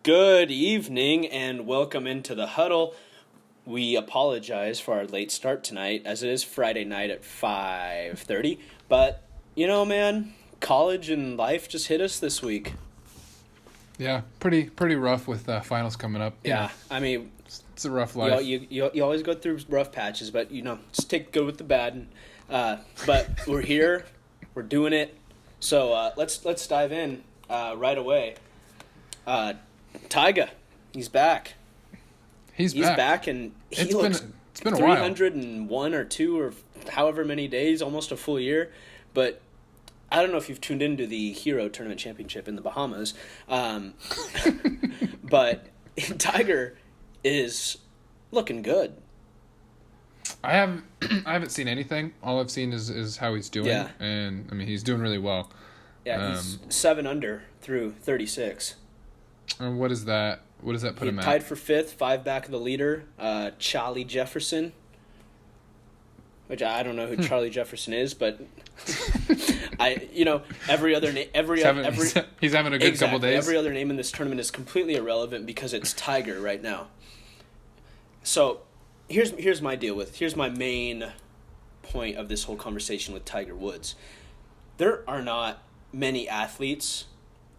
Good evening and welcome into the Huddle. We apologize for our late start tonight as it is Friday night at 5:30. But, man, college and life just hit us this week. Yeah, pretty rough with finals coming up. Yeah, I mean, it's a rough life. You always go through rough patches, but, just take good with the bad. But we're here. We're doing it. So let's dive in right away. Tyga, he's back. He's back, and it's been a 301 or 2 or however many days, almost a full year. But I don't know if you've tuned into the Hero Tournament Championship in the Bahamas, but Tiger is looking good. I haven't seen anything. All I've seen is how he's doing, and I mean he's doing really well. Yeah, he's 7 under through 36. And what is that? What does that put him at? Tied for 5th, 5 back of the leader. Charlie Jefferson, which I don't know who Charlie Jefferson is, but every other name, he's having a good couple days. Every other name in this tournament is completely irrelevant because it's Tiger right now. So here's my main point of this whole conversation with Tiger Woods. There are not many athletes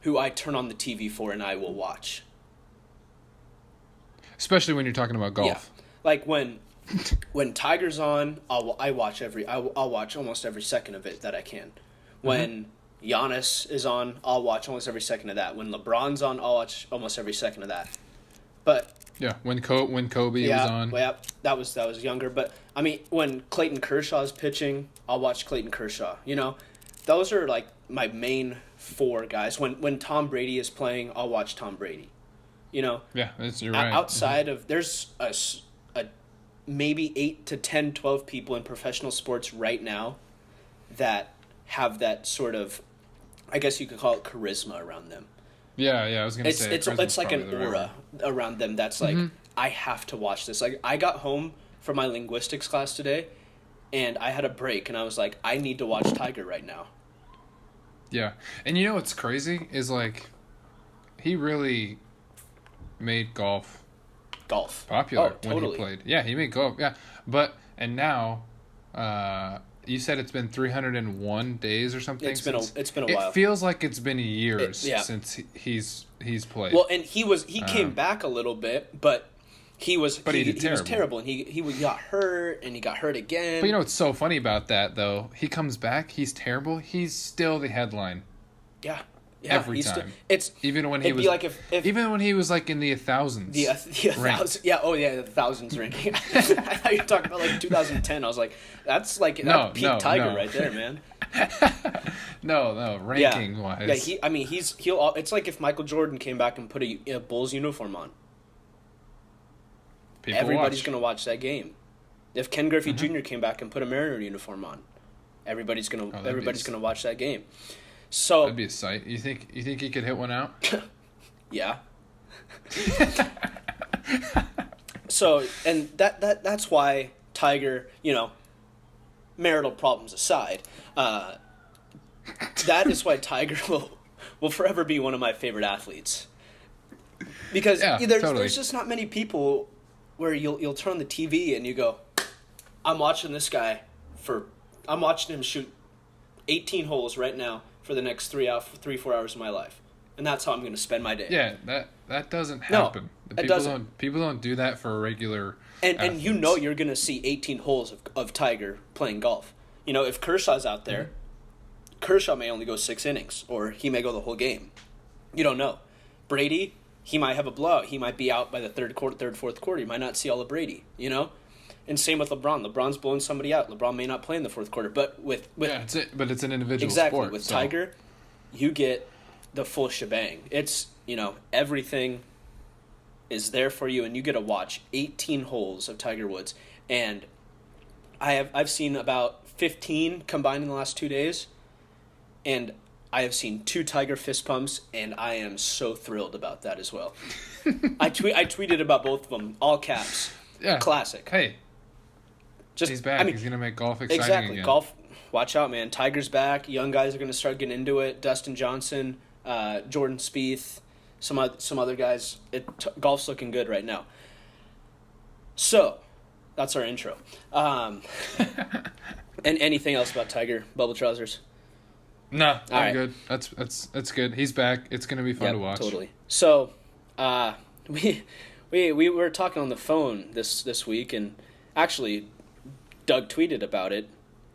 who I turn on the TV for and I will watch. Especially when you're talking about golf. Yeah. Like when Tiger's on, I'll watch almost every second of it that I can. When Giannis is on, I'll watch almost every second of that. When LeBron's on, I'll watch almost every second of that. But yeah, when Kobe was on. Yeah, that was younger. But I mean, when Clayton Kershaw's pitching, I'll watch Clayton Kershaw. Those are like my main 4 guys. When Tom Brady is playing, I'll watch Tom Brady. Yeah, you're right. Outside of there's a maybe 8 to 10, 12 people in professional sports right now that have that sort of, I guess you could call it charisma around them. Yeah, I was gonna say it's like an aura around them that's like I have to watch this. Like I got home from my linguistics class today, and I had a break, and I was like, I need to watch Tiger right now. Yeah, and what's crazy is like, he really made golf popular when he played. Yeah, he made golf. Yeah, and now, you said it's been 301 days or something. It's been a while. It feels like it's been years since he's played. Well, and he came back a little bit, but he was terrible, and he got hurt, and he got hurt again. But what's so funny about that though? He comes back, he's terrible. He's still the headline. Yeah. Every time. Even when he was like even when he was like in the thousands. The thousands. Yeah. Oh yeah, the thousands ranking. I thought you were talking about like 2010. I was like, that's like peak Tiger right there, man. No, ranking wise. Yeah, he'll. It's like if Michael Jordan came back and put a Bulls uniform on. Everybody's gonna watch that game. If Ken Griffey Jr. came back and put a Mariner uniform on, everybody's gonna watch that game. So that'd be a sight. You think he could hit one out? Yeah. So, and that's why Tiger, marital problems aside, that is why Tiger will forever be one of my favorite athletes. Because there's just not many people where you'll turn on the TV and you go, I'm watching him shoot 18 holes right now for the next 3-4 hours of my life, and that's how I'm going to spend my day. Yeah, that doesn't happen. No, it doesn't. People don't do that for a regular. And you're going to see 18 holes of Tiger playing golf. If Kershaw's out there, Kershaw may only go 6 innings, or he may go the whole game. You don't know. Brady, he might have a blowout. He might be out by the third, fourth quarter. You might not see all of Brady. And same with LeBron. LeBron's blowing somebody out. LeBron may not play in the fourth quarter, but but it's an individual sport. With Tiger, you get the full shebang. It's everything is there for you, and you get to watch 18 holes of Tiger Woods. And I've seen about 15 combined in the last 2 days, and I have seen 2 Tiger fist pumps, and I am so thrilled about that as well. I tweeted about both of them, all caps. Yeah, classic. Hey. He's back. He's going to make golf exciting again. Golf, watch out, man. Tiger's back. Young guys are going to start getting into it. Dustin Johnson, Jordan Spieth, some other guys. Golf's looking good right now. So, that's our intro. And anything else about Tiger? Bubble trousers? No, I'm good. That's good. He's back. It's gonna be fun to watch. Totally. So, we were talking on the phone this week, and actually, Doug tweeted about it.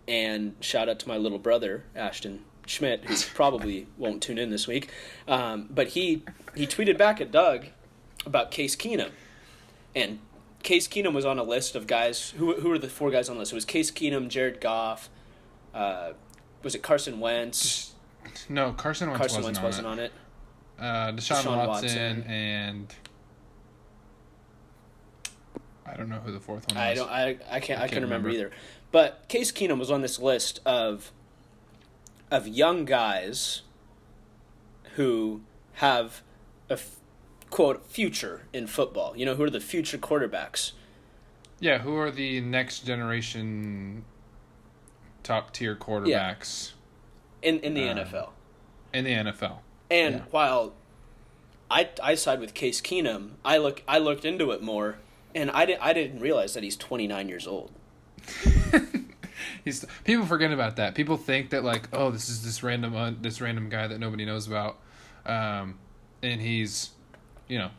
And shout out to my little brother Ashton Schmidt, who probably won't tune in this week, but he tweeted back at Doug about Case Keenum, and Case Keenum was on a list of guys. Who were the 4 guys on the list? It was Case Keenum, Jared Goff. Was it Carson Wentz? No, Carson Wentz wasn't on it. Deshaun Watson and I don't know who the 4th one was. I can't remember either. But Case Keenum was on this list of young guys who have a quote future in football. You know, who are the future quarterbacks? Yeah, who are the next generation top tier quarterbacks in the NFL? In the NFL. And while I side with Case Keenum, I looked into it more, and I didn't realize that he's 29 years old. People forget about that. People think that like, oh, this is this random guy that nobody knows about, and he's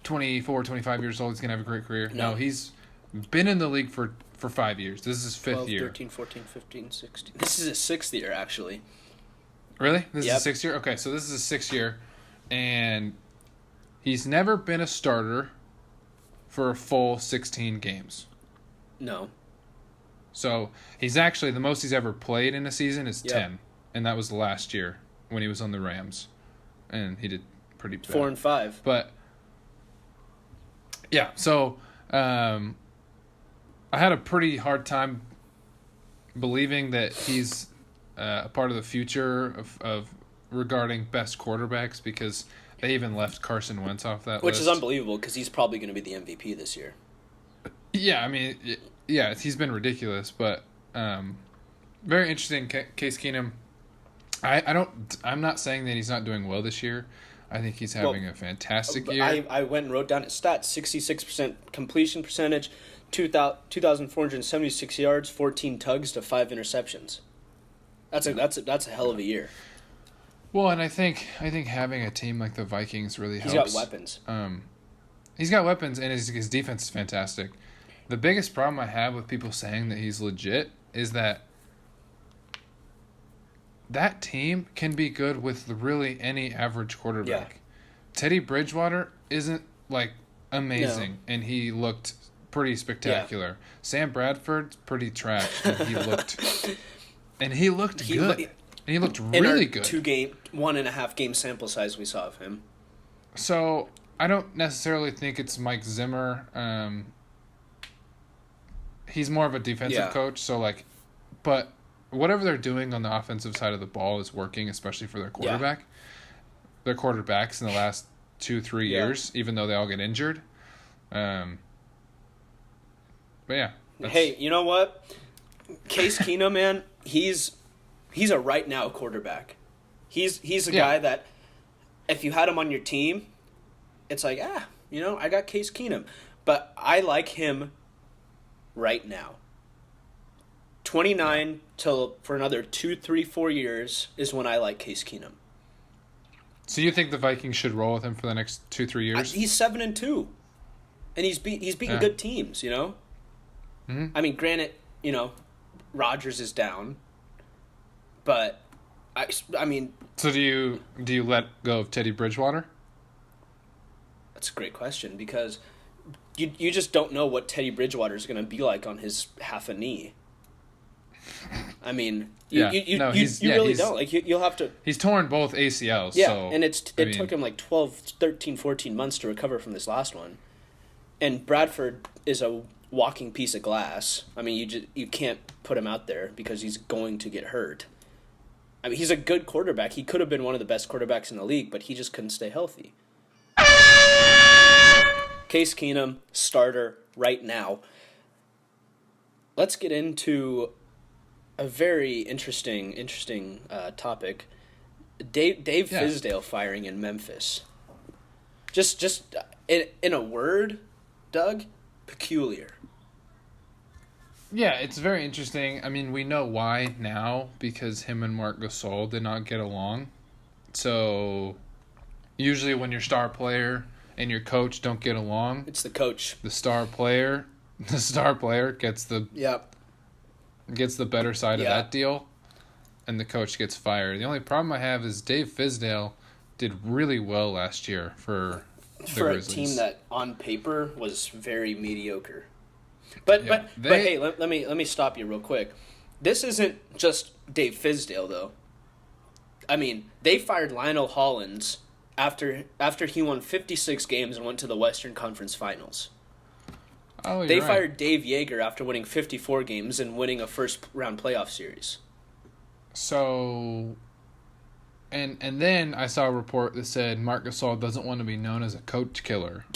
24, 25 years old. He's gonna have a great career. No, he's been in the league for 5 years. This is his 5th 12, year. 13, 14, 15, 16. This is his 6th year, actually. Really? This is his 6th year? Okay, so this is his 6th year, and he's never been a starter for a full 16 games. No. So he's actually, the most he's ever played in a season is 10, and that was last year when he was on the Rams, and he did pretty bad. 4-5. But yeah, so I had a pretty hard time believing that he's a part of the future of regarding best quarterbacks, because they even left Carson Wentz off that list. Which is unbelievable, because he's probably going to be the MVP this year. Yeah, I mean, yeah, he's been ridiculous, but very interesting. Case Keenum. I'm not saying that he's not doing well this year. I think he's having a fantastic year. I went and wrote down his stats: 66% completion percentage, 2,476 yards, 14 tugs to 5 interceptions. That's a hell of a year. Well, and I think having a team like the Vikings really helps. He's got weapons. He's got weapons, and his defense is fantastic. The biggest problem I have with people saying that he's legit is that team can be good with really any average quarterback. Yeah. Teddy Bridgewater isn't like amazing, and he looked pretty spectacular. Yeah. Sam Bradford's pretty trash, and he looked good. And he looked really good. 1.5 game sample size we saw of him. So I don't necessarily think it's Mike Zimmer. He's more of a defensive coach, so like, but whatever they're doing on the offensive side of the ball is working, especially for their quarterback. Yeah. Their quarterbacks in the last 2-3 years, even though they all get injured. But yeah. Hey, you know what? Case Keenum, man, he's a right now quarterback. He's a guy that if you had him on your team, it's like, I got Case Keenum. But I like him right now. 29 till for another 2, 3, 4 years is when I like Case Keenum. So you think the Vikings should roll with him for the next 2-3 years? He's 7-2, and he's beating good teams. Mm-hmm. I mean, granted, Rodgers is down, but I mean. So do you let go of Teddy Bridgewater? That's a great question, because you just don't know what Teddy Bridgewater is going to be like on his half a knee. I mean, you really don't. Like, you'll have to. He's torn both ACLs. Yeah, so, and it took him like 12, 13, 14 months to recover from this last one. And Bradford is a walking piece of glass. I mean, you can't put him out there because he's going to get hurt. I mean, he's a good quarterback. He could have been one of the best quarterbacks in the league, but he just couldn't stay healthy. Case Keenum, starter right now. Let's get into a very interesting topic. Dave Fizdale firing in Memphis. Just in a word, Doug, peculiar. Yeah, it's very interesting. I mean, we know why now, because him and Marc Gasol did not get along. So, usually when your star player and your coach don't get along, it's the coach. The star player gets the better side of that deal, and the coach gets fired. The only problem I have is Dave Fizdale did really well last year for the Grizzlies. A team that on paper was very mediocre. But hey, let me stop you real quick. This isn't just Dave Fizdale though. I mean, they fired Lionel Hollins after he won 56 games and went to the Western Conference Finals. Oh, they fired Dave Yeager after winning 54 games and winning a first round playoff series. So, and then I saw a report that said Marc Gasol doesn't want to be known as a coach killer.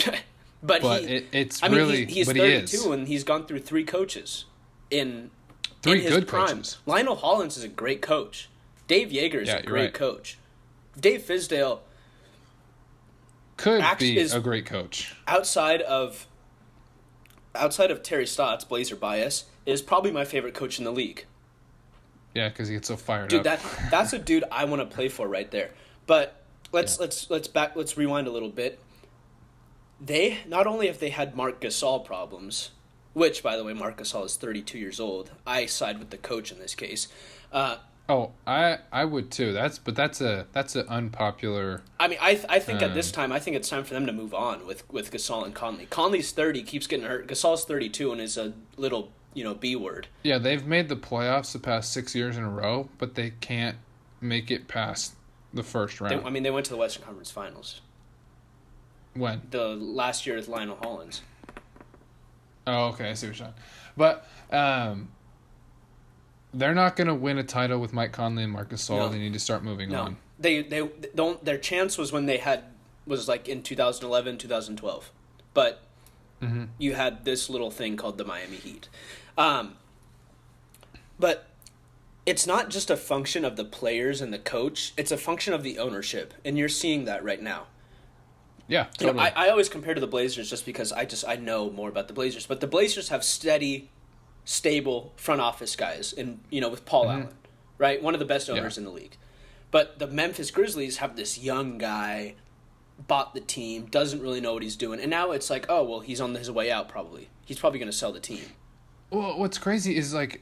But he's 32 and he's gone through 3 coaches in his good prime. coaches. Lionel Hollins is a great coach. Dave Yeager is a great coach. Dave Fizdale could be a great coach. Outside of Terry Stotts, Blazer bias, is probably my favorite coach in the league. Yeah, because he gets so fired up. Dude, that's a dude I want to play for right there. But let's rewind a little bit. They not only have they had Marc Gasol problems, which by the way, Marc Gasol is 32 years old. I side with the coach in this case. I would too. That's an unpopular. I mean, I think at this time, I think it's time for them to move on with Gasol and Conley. Conley's 30, keeps getting hurt. Gasol's 32 and is a little B word. Yeah, they've made the playoffs the past 6 years in a row, but they can't make it past the first round. They went to the Western Conference Finals. When? The last year with Lionel Hollins. Oh, okay, I see what you're saying. But they're not going to win a title with Mike Conley and Marc Gasol. No. They need to start moving on. They don't. Their chance was when was like in 2011, 2012. But you had this little thing called the Miami Heat. But it's not just a function of the players and the coach. It's a function of the ownership, and you're seeing that right now. Yeah, totally. I always compare to the Blazers just because I know more about the Blazers. But the Blazers have steady, stable front office guys, and with Paul Allen, right? One of the best owners in the league. But the Memphis Grizzlies have this young guy, bought the team, doesn't really know what he's doing, and now it's like, oh well, he's on his way out. Probably he's probably going to sell the team. Well, what's crazy is it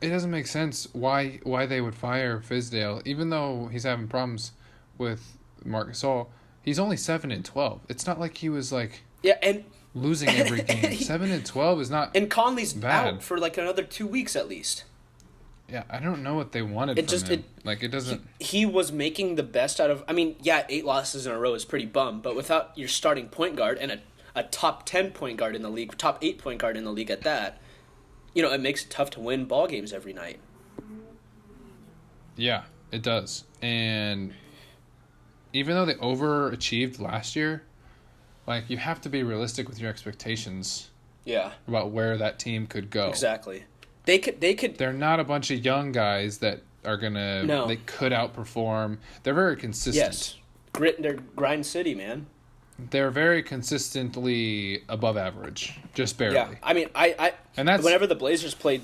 doesn't make sense why they would fire Fizdale, even though he's having problems with Marc Gasol. He's only 7-12. It's not like he was losing every game. 7-12 is not. And Conley's bad. Out for another 2 weeks at least. Yeah, I don't know what they wanted from him. It doesn't. He was making the best out of. 8 losses in a row is pretty bum, but without your starting point guard and a top 10 point guard in the league, top 8 point guard in the league at that, it makes it tough to win ball games every night. Yeah, it does, and. Even though they overachieved last year, you have to be realistic with your expectations. Yeah. About where that team could go. Exactly. They could. They're not a bunch of young guys that are gonna. No. They could outperform. They're very consistent. Yes. They're grind city, man. They're very consistently above average, just barely. Yeah. And that's whenever the Blazers play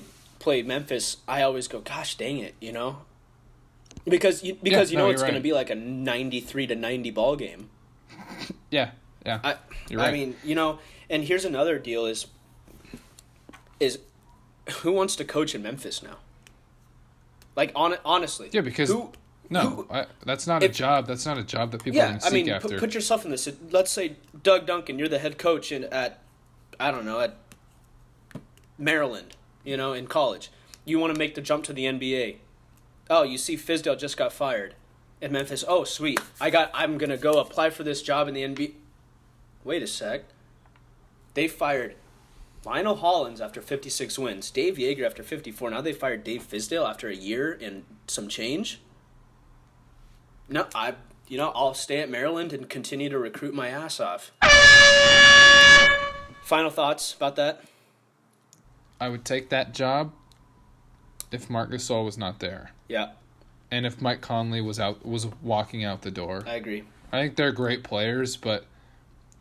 Memphis, I always go, gosh, dang it, Because it's right. Going to be like a 93-90 ball game. Yeah. You're right. And here's another deal is who wants to coach in Memphis now? Honestly. Yeah, because that's not a job. That's not a job that people are going to seek after. Put yourself in this. Let's say Doug Duncan, you're the head coach at Maryland, in college. You want to make the jump to the NBA. Oh, you see Fizdale just got fired in Memphis. Oh, sweet. I'm going to go apply for this job in the NBA. Wait a sec. They fired Lionel Hollins after 56 wins, Dave Yeager after 54. Now they fired Dave Fizdale after a year and some change. No, I'll stay at Maryland and continue to recruit my ass off. Final thoughts about that? I would take that job if Marc Gasol was not there. Yeah. And if Mike Conley was walking out the door. I agree. I think they're great players, but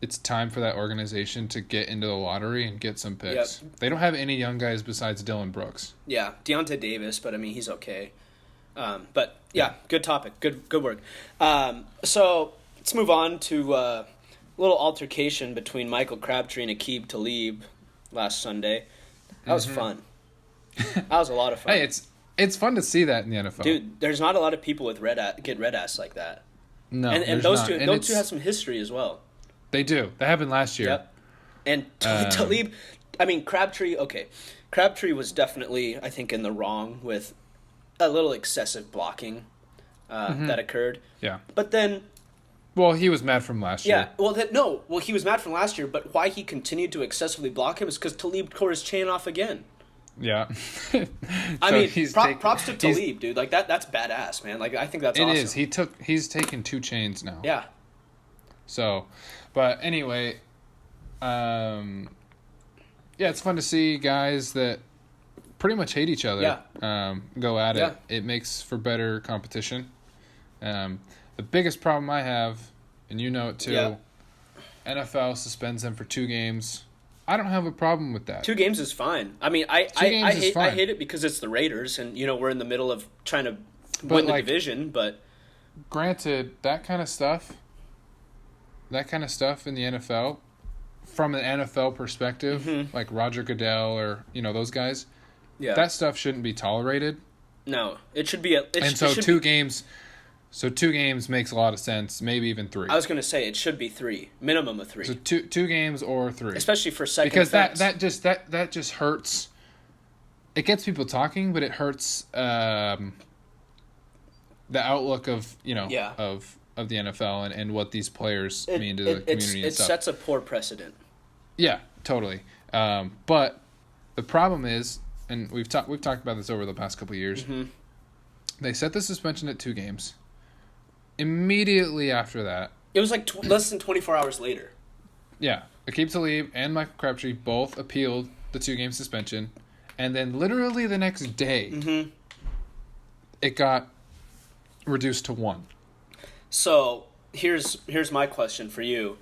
it's time for that organization to get into the lottery and get some picks. Yep. They don't have any young guys besides Dylan Brooks. Yeah, Deontay Davis, but I mean, he's okay. But yeah, good topic. Good work. So let's move on to a little altercation between Michael Crabtree and Aqib Talib last Sunday. That was fun. That was a lot of fun. Hey, it's fun to see that in the NFL. Dude, there's not a lot of people with get red ass like that. No, and those two have some history as well. They do. That happened last year. Yep. And Talib, I mean, Crabtree, okay. Crabtree was definitely, I think, in the wrong with a little excessive blocking that occurred. Yeah. But then... Well, he was mad from last year. Yeah, well, he was mad from last year, but why he continued to excessively block him is because Talib tore his chain off again. Yeah. I mean, props to Talib, dude. Like, that's badass, man. Like, I think that's awesome. It is. He's taken 2 chains now. Yeah. So, but anyway, it's fun to see guys that pretty much hate each other go at it. It makes for better competition. The biggest problem I have, and you know it too, NFL suspends them for 2 games. I don't have a problem with that. 2 games is fine. I mean, I hate it because it's the Raiders, and we're in the middle of trying to win the division. But granted, that kind of stuff in the NFL, from an NFL perspective, like Roger Goodell or those guys, that stuff shouldn't be tolerated. No, it should be. So 2 games. So 2 games makes a lot of sense, maybe even 3. I was going to say it should be 3, minimum of 3. So 2 games or 3, especially for second because effects. that just hurts. It gets people talking, but it hurts the outlook of of the NFL and what these players mean to the community. It sets a poor precedent. Yeah, totally. But the problem is, and we've talked about this over the past couple of years. Mm-hmm. They set the suspension at 2 games. Immediately after that, it was like less than 24 hours later. Yeah, Aqib Talib and Michael Crabtree both appealed the 2-game suspension, and then literally the next day, it got reduced to 1. So here's my question for you: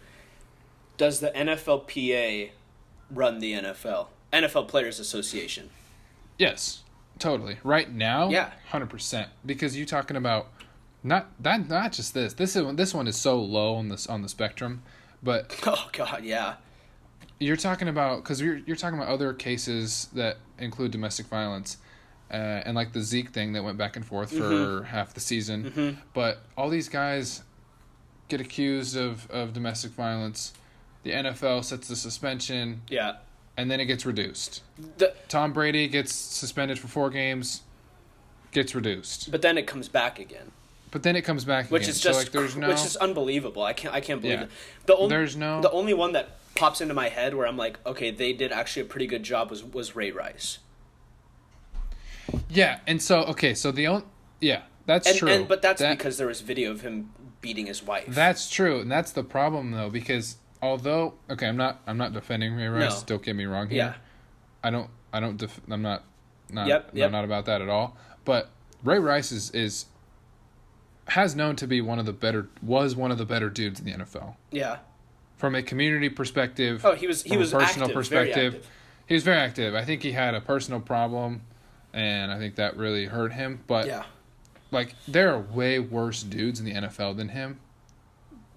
does the NFLPA run the NFL Players Association? Yes, totally. Right now, 100%. Because you're talking about. Not just this. This one is so low on the spectrum, but oh god, yeah. You're talking about because you're talking about other cases that include domestic violence, and like the Zeke thing that went back and forth for half the season. But all these guys get accused of domestic violence. The NFL sets the suspension. Yeah. And then it gets reduced. Tom Brady gets suspended for 4 games. Gets reduced. But then it comes back again. Which is just which is unbelievable. I can't believe it. The only one that pops into my head where I'm like, okay, they did actually a pretty good job was Ray Rice. Yeah, and so that's true. But that's because there was video of him beating his wife. That's true, and that's the problem though, because although I'm not defending Ray Rice. No. Don't get me wrong here. Yeah. I'm not about that at all. But Ray Rice has known to be one of the better dudes in the NFL. Yeah. From a community perspective. Oh, he was personal active, perspective. Very active. He was very active. I think he had a personal problem, and I think that really hurt him. But there are way worse dudes in the NFL than him.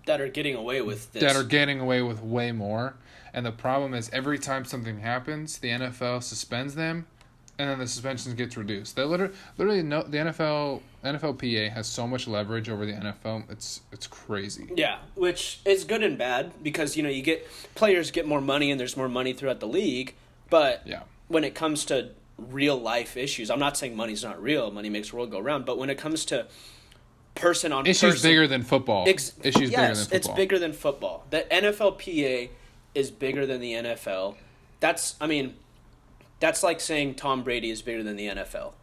That are getting away with this. That are getting away with way more. And the problem is every time something happens, the NFL suspends them, and then the suspension gets reduced. They literally the NFLPA has so much leverage over the NFL. It's crazy. Yeah, which is good and bad because players get more money and there's more money throughout the league. But when it comes to real life issues, I'm not saying money's not real. Money makes the world go round. But when it comes to issues bigger than football. Bigger than football. It's bigger than football. The NFLPA is bigger than the NFL. That's like saying Tom Brady is bigger than the NFL.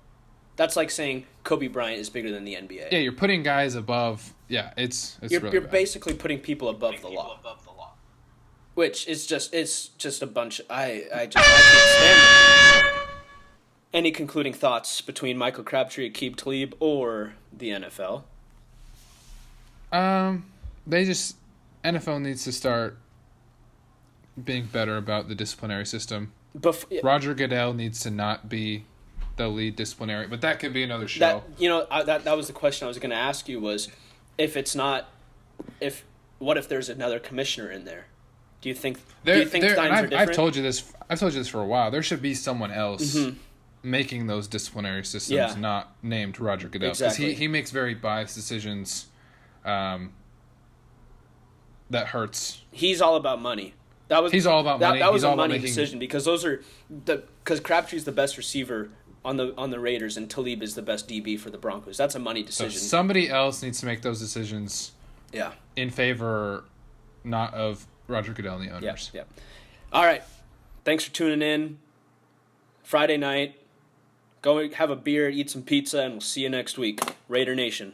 That's like saying Kobe Bryant is bigger than the NBA. Yeah, you're putting guys above. Yeah, you're basically putting people above the law. Which is just a bunch. I can't stand it. Any concluding thoughts between Michael Crabtree, Aqib Talib, or the NFL? NFL needs to start being better about the disciplinary system. Roger Goodell needs to not be the lead disciplinary, but that could be another show. That was the question I was going to ask you was, what if there's another commissioner in there? Do you think times are different? I've told you this for a while. There should be someone else making those disciplinary systems, not named Roger Goodell, because he makes very biased decisions. That hurts. He's all about money. He's all about money. That was a money decision because because Crabtree's the best receiver on the Raiders and Talib is the best DB for the Broncos. That's a money decision. So somebody else needs to make those decisions. Yeah. In favor, not of Roger Goodell and the owners. Yeah. All right. Thanks for tuning in. Friday night. Go have a beer, eat some pizza, and we'll see you next week. Raider Nation.